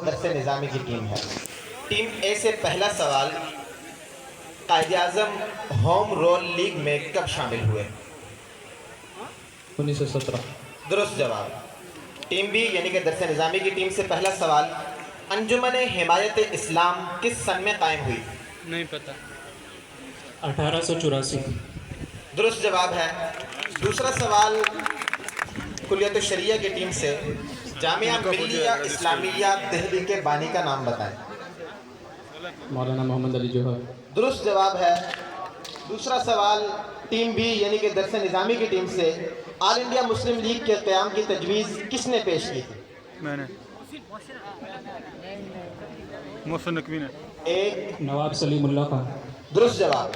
درس نظامی کی ٹیم ہے۔ ٹیم اے سے پہلا سوال، Quaid Azam home role league میں کب شامل ہوئے؟ 1917۔ درست جواب۔ ٹیم بی یعنی کہ درس نظامی کی ٹیم سے پہلا سوال، انجمن حمایت اسلام کس سن میں قائم ہوئی؟ نہیں پتہ۔ 1884۔ درست جواب ہے۔ دوسرا سوال کلیت الشریعہ کی ٹیم سے، جامعہ ملیہ اسلامیہ دہلی کے بانی کا نام بتائیں۔ مولانا محمد علی جوہر۔ درست جواب ہے۔ دوسرا سوال ٹیم بی یعنی کہ درس نظامی کی ٹیم سے، آل انڈیا مسلم لیگ کے قیام کی تجویز کس نے پیش کی تھی؟ میں نے محسن نقوی نے۔ ایک نواب سلیم اللہ خان۔ درست جواب۔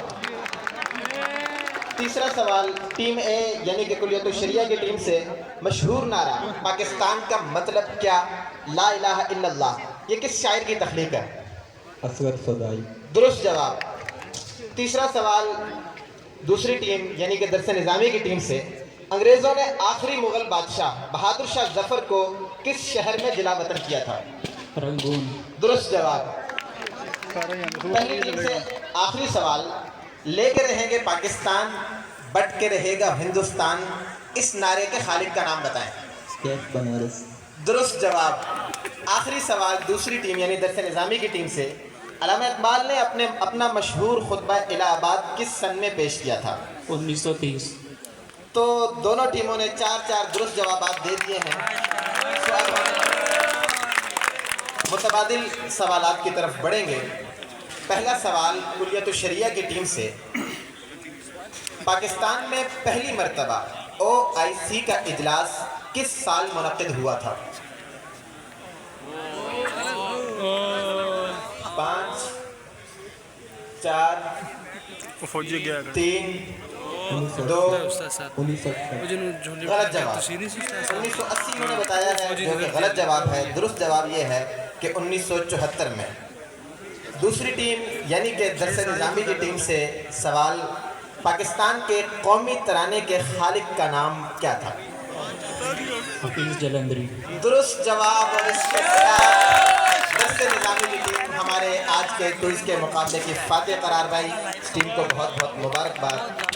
تیسرا سوال ٹیم اے یعنی کہ کلیت الشریعہ کی ٹیم سے، مشہور نعرہ پاکستان کا مطلب کیا لا الہ الا اللہ یہ کس شاعر کی تخلیق ہے؟ اسود فضائی۔ درست جواب۔ تیسرا سوال دوسری ٹیم یعنی کہ درس نظامی کی ٹیم سے، انگریزوں نے آخری مغل بادشاہ بہادر شاہ ظفر کو کس شہر میں جلا وطن کیا تھا؟ رنگون۔ درست جواب۔ پہلی ٹیم سے آخری سوال، لے کے رہیں گے پاکستان بٹ کے رہے گا ہندوستان، اس نعرے کے خالق کا نام بتائیں۔ اسکیچ بنارس۔ درست جواب۔ آخری سوال دوسری ٹیم یعنی درس نظامی کی ٹیم سے، علامہ اقبال نے اپنا مشہور خطبہ الہ آباد کس سن میں پیش کیا تھا؟ 1930۔ تو دونوں ٹیموں نے 4 درست جوابات دے دیے ہیں۔ متبادل سوالات کی طرف بڑھیں گے۔ پہلا سوال کلیت الشریعہ کی ٹیم سے، پاکستان میں پہلی مرتبہ OIC کا اجلاس کس سال منعقد ہوا تھا؟ 5 4 فوجی گیا 3 2 1960۔ غلط جواب۔ 1980 انہوں نے بتایا ہے جو کہ غلط جواب ہے۔ درست جواب یہ ہے کہ 1974 میں۔ دوسری ٹیم یعنی کہ درس نظامی کی ٹیم سے سوال، پاکستان کے قومی ترانے کے خالق کا نام کیا تھا؟ حفیظ جلندری۔ درست جواب، اور اس کے ساتھ درس نظامی کی ٹیم ہمارے آج کے کوئز کے مقابلے کی فاتح قرار پائی۔ ٹیم کو بہت بہت مبارکباد۔